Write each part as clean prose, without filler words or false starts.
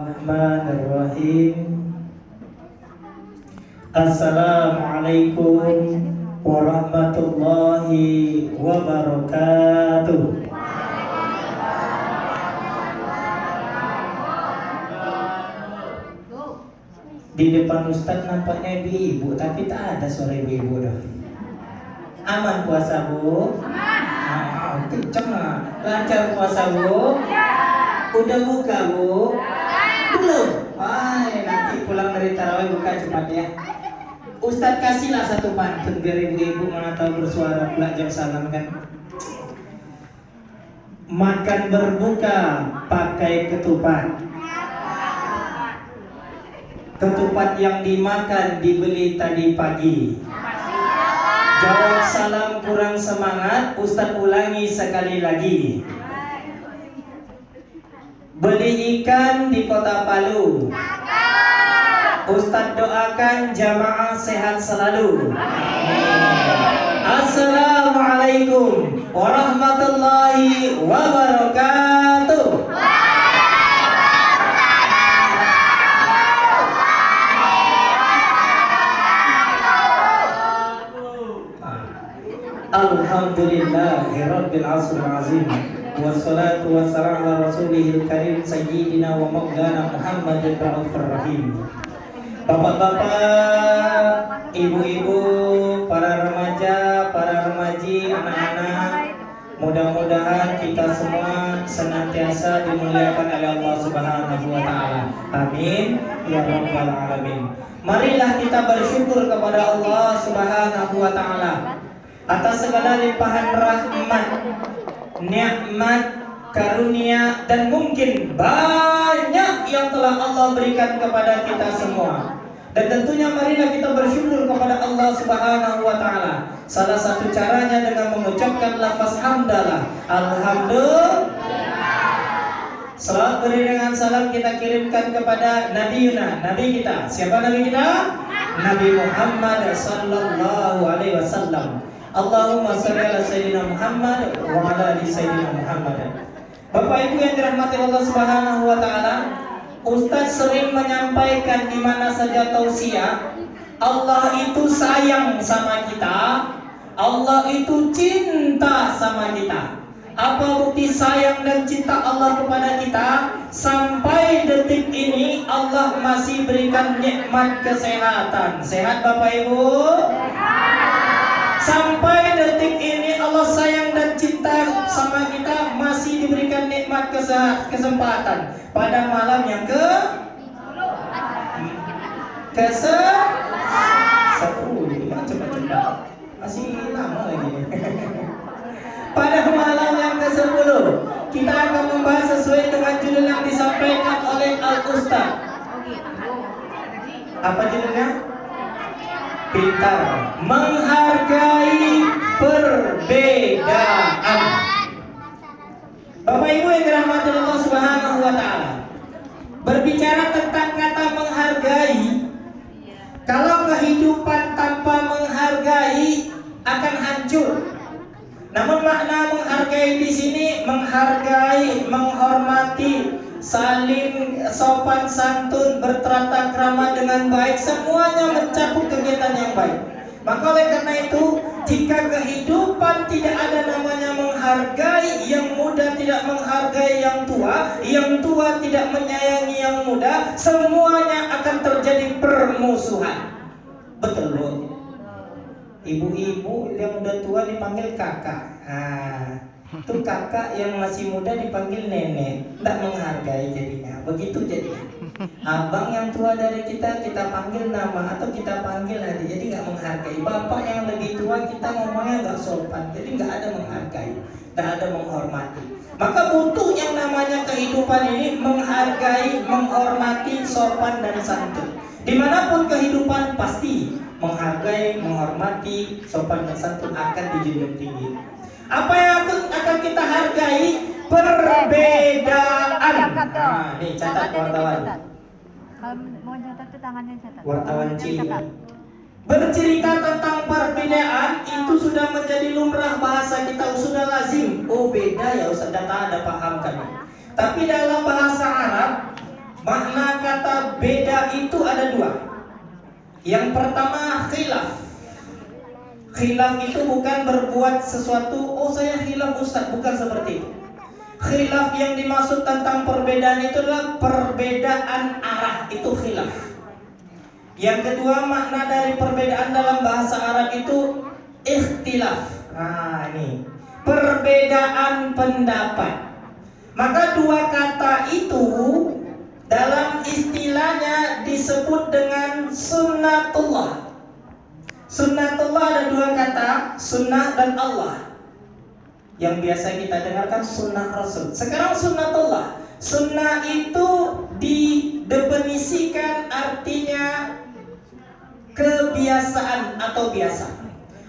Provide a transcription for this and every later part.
Bismillahirrahmanirrahim. Assalamualaikum warahmatullahi wabarakatuh. Di depan Ustadz nampaknya ibu-ibu, tapi tak ada suara ibu-ibu dah. Aman puasa bu? Aman. Kenceng lah. Lancar puasa bu? Udah buka bu? Belum? Wah, nanti pulang dari tarawih buka cepat ya. Ustadz kasihlah satu pantun biar ibu-ibu mana tahu bersuara pula jam salam kan. Makan berbuka pakai ketupat. Ketupat yang dimakan dibeli tadi pagi. Jawab salam kurang semangat, Ustadz ulangi sekali lagi. Beli ikan di kota Palu. Ustadz doakan jamaah sehat selalu. Assalamualaikum warahmatullahi wabarakatuh. Alhamdulillahirabbil azim. Wassalatu wassalamu ala rasulihil karim sayyidina wa maulana Muhammadin raufur rahim. Bapak-bapak, ibu-ibu, para remaja, para remaji, anak-anak, mudah-mudahan kita semua senantiasa dimuliakan oleh Allah Subhanahu wa taala. Amin ya rabbal alamin. Marilah kita bersyukur kepada Allah Subhanahu wa taala atas segala limpahan rahmat, nikmat, karunia, dan mungkin banyak yang telah Allah berikan kepada kita semua. Dan tentunya marilah kita bersyukur kepada Allah Subhanahu wa taala. Salah satu caranya dengan mengucapkan lafaz hamdalah. Alhamdulillah. Salawat beriringan salam kita kirimkan kepada Nabi Yuna, Nabi kita. Siapa Nabi kita? Nabi Muhammad sallallahu alaihi wasallam. Allahumma shalli ala sayyidina Muhammad wa ala ali sayyidina Muhammad. Bapak Ibu yang dirahmati Allah Subhanahu wa taala, Ustaz sering menyampaikan di mana saja tausiah, Allah itu sayang sama kita, Allah itu cinta sama kita. Apa bukti sayang dan cinta Allah kepada kita? Sampai detik ini Allah masih berikan nikmat kesehatan. Sehat Bapak Ibu? Sampai detik ini Allah sayang dan cinta sama kita, masih diberikan nikmat kesempatan pada malam yang ke-10. Cepat-cepat, masih lama lagi. Pada malam yang ke-10 kita akan membahas sesuai dengan judul yang disampaikan oleh Al-Ustaz. Apa judulnya? Pintar menghargai perbedaan. Bapak Ibu yang dirahmati Allah Subhanahu wa taala, berbicara tentang kata menghargai, kalau kehidupan tanpa menghargai akan hancur. Namun makna menghargai di sini menghargai, menghormati, saling sopan santun, bertata krama dengan baik, semuanya mencakup kegiatan yang baik. Maka oleh karena itu, jika kehidupan tidak ada namanya menghargai, yang muda tidak menghargai yang tua tidak menyayangi yang muda, semuanya akan terjadi permusuhan. Betul Bu? Ibu-ibu yang udah tua dipanggil kakak. Itu kakak yang masih muda dipanggil nenek, tidak menghargai jadinya. Begitu jadinya. Abang yang tua dari kita panggil nama atau kita panggil adik, jadi nggak menghargai. Bapak yang lebih tua kita ngomongnya nggak sopan, jadi nggak ada menghargai, nggak ada menghormati. Maka butuh yang namanya kehidupan ini menghargai, menghormati, sopan dan santun. Dimanapun kehidupan pasti menghargai, menghormati, sopan dan santun akan dijunjung tinggi. Apa yang akan kita hargai? Perbedaan. Nah, nih catat wartawan. Kalau mau catat tuh tangannya catat. Wartawan cilik. Bercerita tentang perbedaan itu sudah menjadi lumrah bahasa kita, sudah lazim. Oh beda ya Ustaz, data ada paham kan. Tapi dalam bahasa Arab Makna kata beda itu ada dua. Yang pertama khilaf. Khilaf itu bukan berbuat sesuatu, oh saya khilaf Ustaz, bukan seperti itu. Khilaf yang dimaksud tentang perbedaan itu adalah perbedaan arah, itu khilaf. Yang kedua, makna dari perbedaan dalam bahasa Arab itu ikhtilaf. Nah ini, perbedaan pendapat. Maka dua kata itu dalam istilahnya disebut dengan sunnatullah. Sunnatullah ada dua kata, sunnah dan Allah. Yang biasa kita dengarkan sunnah Rasul. Sekarang sunnatullah. Sunnah itu didefinisikan artinya kebiasaan atau biasa.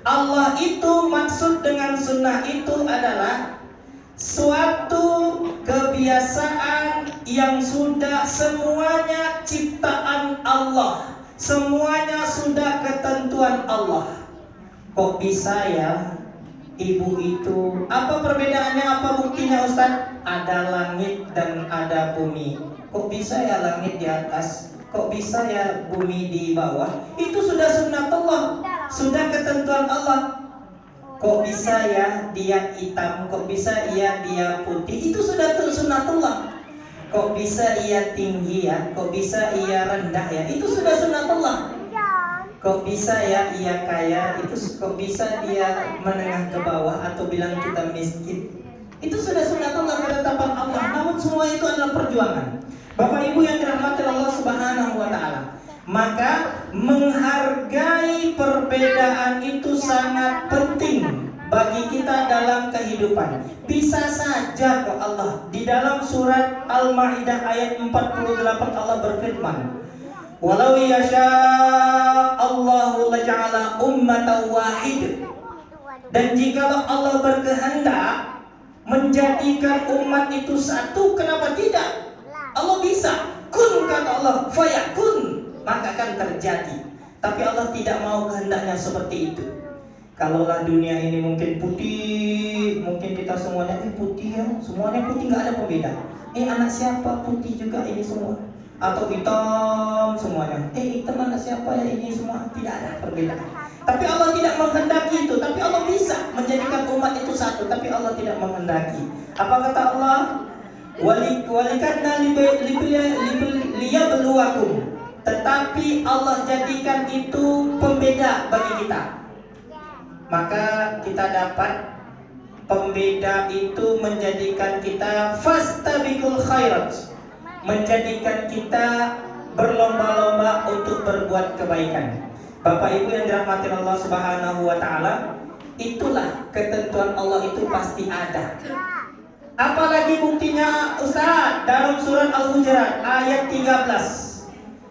Allah itu maksud dengan sunnah itu adalah suatu kebiasaan yang sudah semuanya ciptaan Allah. Semuanya sudah ketentuan Allah. Kok bisa ya ibu itu? Apa perbedaannya? Apa buktinya Ustaz? Ada langit dan ada bumi. Kok bisa ya langit di atas? Kok bisa ya bumi di bawah? Itu sudah sunnatullah, sudah ketentuan Allah. Kok bisa ya dia hitam? Kok bisa ya dia putih? Itu sudah sunnatullah. Kok bisa ia tinggi ya? Kok bisa ia rendah ya? Itu sudah sunnatullah. Kok bisa ya ia kaya? Itu kok bisa dia menengah ke bawah atau bilang kita miskin? Itu sudah sunnatullah, ketetapan Allah. Namun semua itu adalah perjuangan. Bapak Ibu yang dirahmati Allah Subhanahu wa taala. Maka menghargai perbedaan itu sangat penting bagi kita dalam kehidupan. Bisa saja kok Allah di dalam surat Al-Maidah ayat 48 Allah berfirman, "Walau yasha Allahu laja'ala ummatan wahid." Dan jikalau Allah berkehendak menjadikan umat itu satu, kenapa tidak? Allah bisa. Kun kata Allah, fayakun, maka akan terjadi. Tapi Allah tidak mau kehendaknya seperti itu. Kalaulah dunia ini mungkin putih, mungkin kita semuanya putih ya, semuanya putih, nggak ada pembeda. Anak siapa putih juga ini semua, atau hitam semuanya. Hitam anak siapa ya ini semua, tidak ada perbedaan. Tapi Allah tidak menghendaki itu. Tapi Allah bisa menjadikan umat itu satu. Tapi Allah tidak menghendaki. Apa kata Allah? Walikatna liyabluwakum. Tetapi Allah jadikan itu pembeda bagi kita. Maka kita dapat pembeda itu menjadikan kita fastabiqul khairat, menjadikan kita berlomba-lomba untuk berbuat kebaikan. Bapak Ibu yang dirahmati Allah Subhanahu wa taala, itulah ketentuan Allah itu pasti ada. Apalagi buktinya Ustaz? Dalam surat Al-Hujurat ayat 13.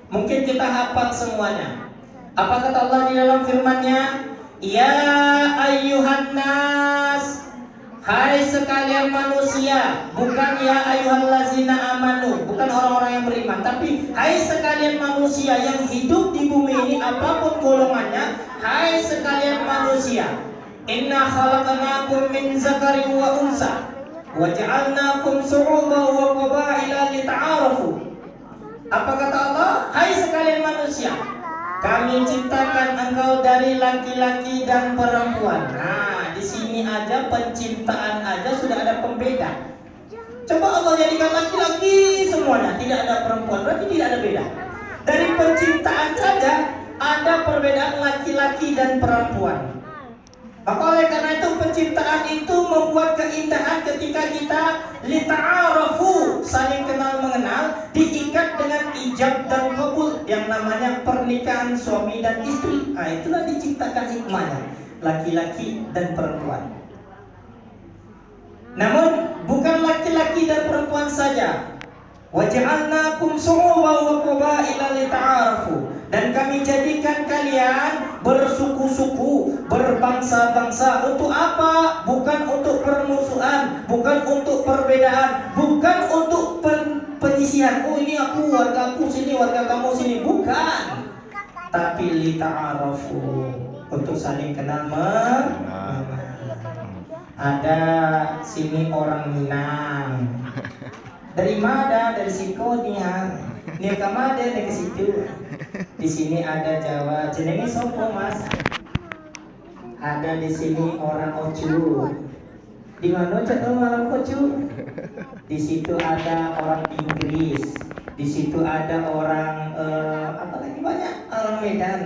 Mungkin kita hafal semuanya. Apa kata Allah di dalam firman-Nya? Ya ayyuhan nas, hai sekalian manusia. Bukan ya ayyuhallazina amanu, bukan orang-orang yang beriman, tapi hai sekalian manusia yang hidup di bumi ini apapun golongannya. Hai sekalian manusia, inna khalaqnakum min zakarin wa unsa wa ja'alnakum syu'uban wa qabaila lita'arafu. Apa kata Allah? Hai sekalian manusia, kami ciptakan engkau dari laki-laki dan perempuan. Nah, di sini aja penciptaan aja sudah ada pembeda. Coba Allah jadikan laki-laki semuanya, tidak ada perempuan, berarti tidak ada beda. Dari penciptaan saja ada perbedaan laki-laki dan perempuan. Maka oleh karena itu penciptaan itu membuat keindahan ketika kita lita'arafu, saling kenal mengenal, diikat dengan ijab dan qabul yang namanya pernikahan suami dan istri. Nah, itulah diciptakan hikmahnya, laki-laki dan perempuan. Namun bukan laki-laki dan perempuan saja. Waja'alnakum syu'uban wa qabaila lita'arafu. Dan kami jadikan kalian bersuku-suku, berbangsa-bangsa. Untuk apa? Bukan untuk permusuhan, bukan untuk perbedaan, bukan untuk penyisihan. Oh ini aku, warga aku sini, warga kamu sini. Bukan. Tapi lita'arafu, untuk saling kenal ada sini orang Minang. Dari mana? Dari Sikonia. Nih kamade nih ke situ. Di sini ada Jawa. Jenenge sopo Mas? Ada di sini orang Ocu. Di mana cak malam Ocu? Di situ ada orang Inggris. Di situ ada orang apa lagi banyak orang Medan.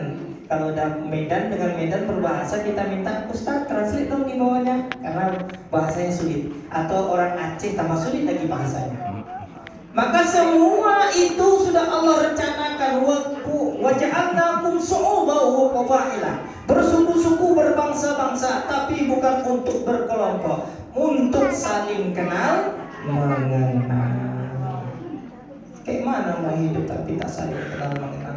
Kalau udah Medan dengan Medan berbahasa kita minta Ustaz translate dong di bawahnya karena bahasanya sulit. Atau orang Aceh tambah sulit lagi bahasanya. Maka semua itu sudah Allah rencanakan. Waja'alnakum syu'uban wa qabaila. Bersuku-suku, berbangsa-bangsa, tapi bukan untuk berkelompok, untuk saling kenal mengenal. Kayak mana mau hidup tapi tak saling kenal mengenal?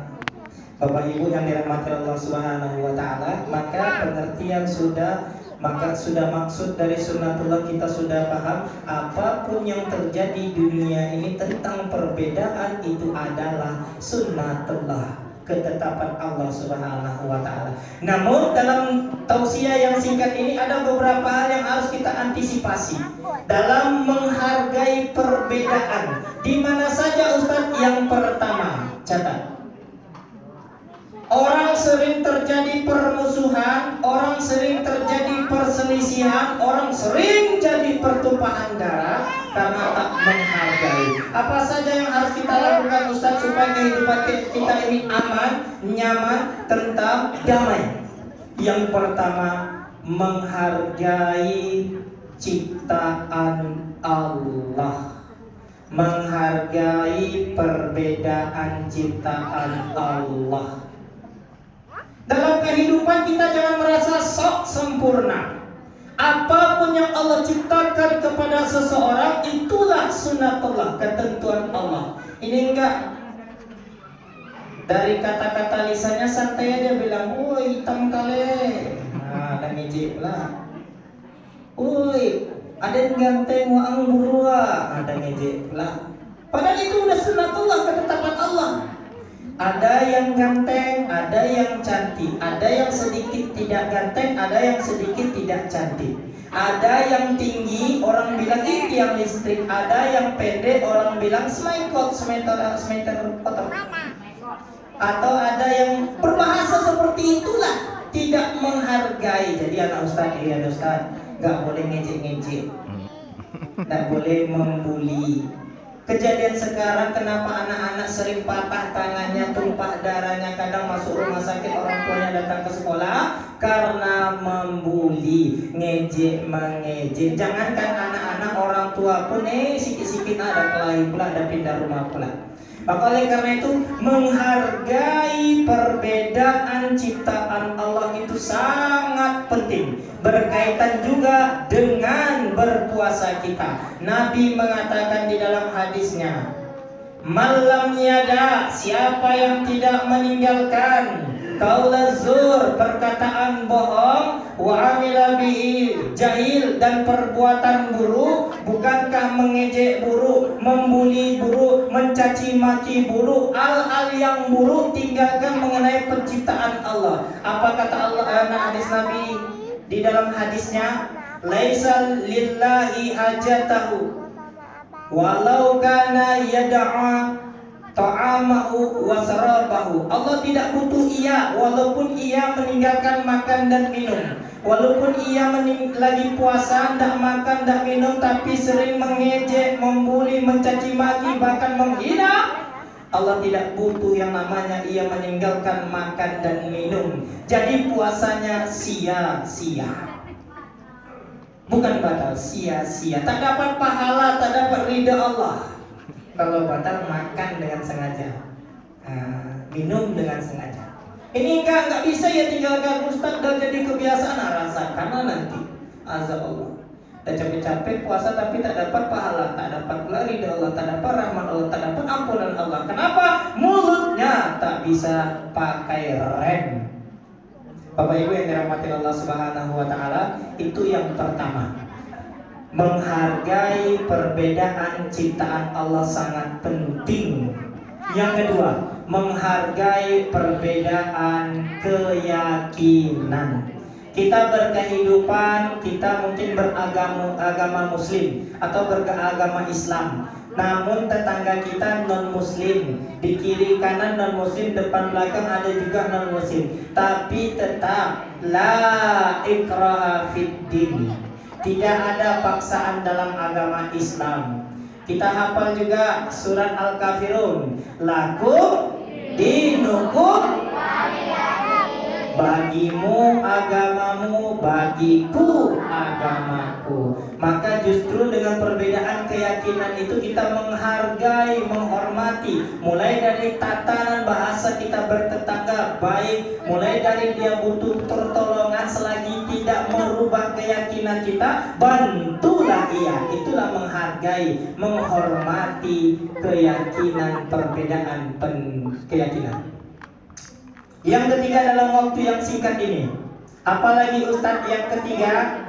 Bapak Ibu yang dirahmati Allah Subhanahu wa taala, maka pengertian sudah maksud dari sunnatullah kita sudah paham. Apapun yang terjadi di dunia ini tentang perbedaan itu adalah sunnatullah, ketetapan Allah Subhanahu wa taala. Namun dalam tausiah yang singkat ini ada beberapa hal yang harus kita antisipasi dalam menghargai perbedaan. Di mana saja Ustadz? Yang pertama, catat. Orang sering terjadi permusuhan, orang sering terjadi perselisihan, orang sering jadi pertumpahan darah karena tak menghargai. Apa saja yang harus kita lakukan Ustaz supaya kehidupan kita ini aman, nyaman, tentram, damai? Yang pertama, menghargai ciptaan Allah. Menghargai perbedaan ciptaan Allah. Dalam kehidupan kita jangan merasa sok sempurna. Apapun yang Allah ciptakan kepada seseorang itulah sunnatullah, ketentuan Allah. Ini enggak dari kata-kata lisannya santai aja bilang, "Woi, hitam kali." Nah, ada ngejek lah. "Woi, ada yang ganteng waang burua." Ada ngejek lah. Padahal itu udah sunnatullah, ketetapan Allah. Ada yang ganteng, ada yang cantik, ada yang sedikit tidak ganteng, ada yang sedikit tidak cantik. Ada yang tinggi, orang bilang ini tiang listrik. Ada yang pendek, orang bilang semeter kotor. Atau ada yang berbahasa seperti itulah, tidak menghargai. Jadi anak Ustaz, iya Ustaz, nggak boleh ngejek-ngejek, nggak boleh membuli. Kejadian sekarang kenapa anak-anak sering patah tangannya, tumpah darahnya, kadang masuk rumah sakit, orang tuanya datang ke sekolah karena membuli, ngejek, mengejek. Jangankan anak-anak, orang tua pun sikit-sikit ada kelahi pula, ada pindah rumah pula. Maka oleh karena itu menghargai perbedaan ciptaan Allah itu sangat penting. Berkaitan juga dengan berpuasa kita. Nabi mengatakan di dalam hadisnya, "Malam yada," siapa yang tidak meninggalkan qaula zur, perkataan bohong, wa amila bihi jahil, dan perbuatan buruk. Bukankah mengejek buruk, membuli buruk, mencaci maki buruk, hal-hal yang buruk tinggalkan mengenai penciptaan Allah. Apa kata Allah hadis Nabi di dalam hadisnya? Laisa lillahi hajatahu walau kana yada'a ta'amahu wa sarabahu. Allah tidak butuh ia walaupun ia meninggalkan makan dan minum. Walaupun ia lagi puasa, tidak makan, tidak minum, tapi sering mengejek, membuli, mencaci maki, bahkan menghina, Allah tidak butuh yang namanya ia meninggalkan makan dan minum. Jadi puasanya sia-sia, bukan batal, sia-sia. Tak dapat pahala, tak dapat ridha Allah. Kalau batal makan dengan sengaja, minum dengan sengaja. Ini enggak bisa ya tinggalkan Ustaz dan jadi kebiasaan. Rasakan nanti azab Allah. Dan capek-capek puasa tapi tak dapat pahala, tak dapat pula ridha Allah, tak dapat rahmat Allah, tak dapat ampunan Allah. Kenapa? Mulutnya tak bisa pakai rem. Bapak Ibu yang dirahmati Allah Subhanahu wa taala, itu yang pertama. Menghargai perbedaan ciptaan Allah sangat penting. Yang kedua, menghargai perbedaan keyakinan. Kita berkehidupan, kita mungkin beragama Muslim atau beragama Islam. namun tetangga kita non muslim, di kiri kanan non muslim, depan belakang ada juga non muslim, tapi tetap la ikraha fid din, tidak ada paksaan dalam agama Islam. Kita hafal juga surat Al-Kafirun, lakum dinukum, bagimu agamamu, bagiku agamaku. Maka justru dengan perbedaan keyakinan itu kita menghargai, menghormati. Mulai dari tatanan bahasa kita bertetangga baik, mulai dari dia butuh pertolongan, selagi tidak merubah keyakinan kita, bantulah ia. Itulah menghargai, menghormati keyakinan, perbedaan keyakinan. Yang ketiga dalam waktu yang singkat ini, apalagi Ustadz, yang ketiga,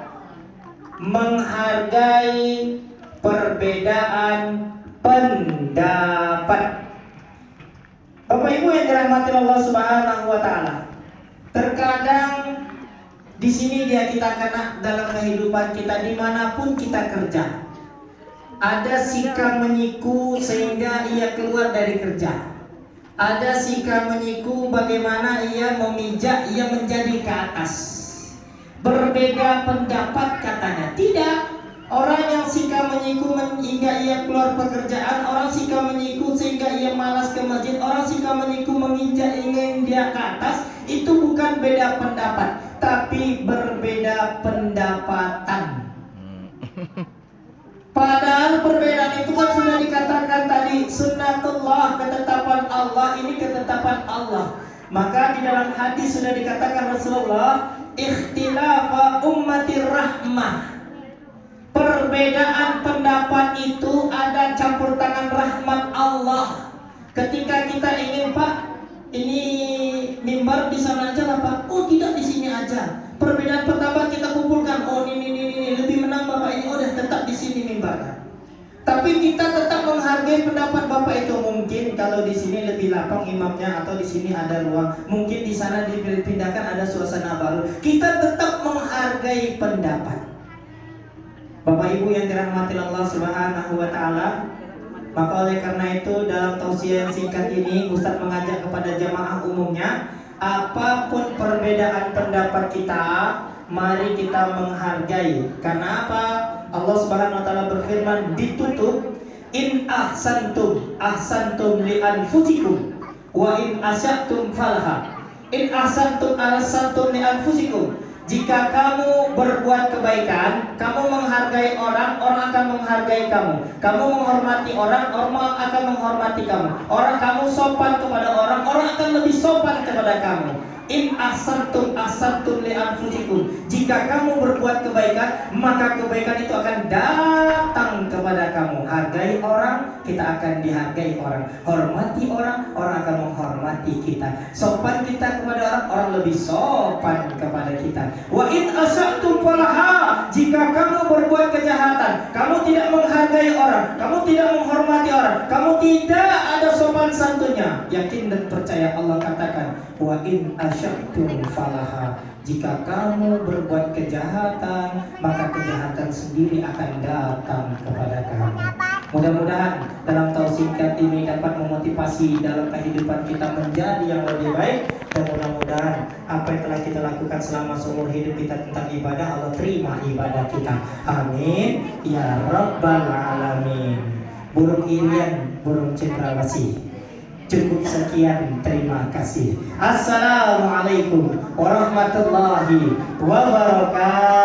menghargai perbedaan pendapat. Bapak Ibu yang dirahmati Allah Subhanahu wa taala, terkadang di sini dia kita kena dalam kehidupan kita dimanapun kita kerja, ada sikap menyiku sehingga ia keluar dari kerja. Ada sikap menyiku bagaimana ia memijak, ia menjadi ke atas. Berbeda pendapat katanya. Tidak. Orang yang sikap menyiku hingga ia keluar pekerjaan, orang sikap menyiku sehingga ia malas ke masjid, orang sikap menyiku menginjak ingin dia ke atas, itu bukan beda pendapat, tapi berbeda pendapatan. Padahal perbedaan itu kan sudah dikatakan tadi, sunnatullah, ketetapan Allah, ini ketetapan Allah. Maka di dalam hadis sudah dikatakan Rasulullah, ikhtilafa ummatir rahmah. Perbedaan pendapat itu ada campur tangan rahmat Allah. Ketika kita ingin, Pak, ini mimbar di sana aja lah, Pak. Oh tidak, di sini aja. Perbedaan pendapat kita kumpulkan. Oh ini lebih menang Bapak ini. Oh tetap di sini mimbarnya. Tapi kita tetap menghargai pendapat Bapak itu. Mungkin kalau di sini lebih lapang imamnya, atau di sini ada ruang, mungkin di sana dipindahkan ada suasana baru. Kita tetap menghargai pendapat. Bapak Ibu yang dirahmati Allah Subhanahu wa taala, maka oleh karena itu dalam tausiah yang singkat ini Ustaz mengajak kepada jamaah umumnya, apapun perbedaan pendapat kita, mari kita menghargai. Karena apa? Allah Subhanahu wa taala berfirman, ditutup, in ahsantum ahsantum li anfusikum wa in asyatum falha. In ahsantum ahsantum li anfusikum. Jika kamu berbuat kebaikan, kamu menghargai orang, orang akan menghargai kamu. Kamu menghormati orang, orang akan menghormati kamu. Orang kamu sopan kepada orang, orang akan lebih sopan kepada kamu. In ahsantum ahsantum li anfusikum. Jika kamu berbuat kebaikan, maka kebaikan itu akan datang kepada kamu. Hargai orang, kita akan dihargai orang. Hormati orang, orang akan menghormati kita. Sopan kita kepada orang, orang lebih sopan kepada kita. Wa in asyatum falaha. Jika kamu berbuat kejahatan, kamu tidak menghargai orang, kamu tidak menghormati orang, kamu tidak ada sopan santunnya, yakin dan percaya Allah katakan, wa in asyatum falaha. Jika kamu berbuat kejahatan, maka kejahatan sendiri akan datang kepada kamu. Mudah-mudahan dalam tausiah ini dapat memotivasi dalam kehidupan kita menjadi yang lebih baik. Dan mudah-mudahan apa yang telah kita lakukan selama seumur hidup kita tentang ibadah, Allah terima ibadah kita. Amin ya rabbal alamin. Burung irian, burung cendrawasih. Cukup sekian, terima kasih. Assalamualaikum warahmatullahi wabarakatuh.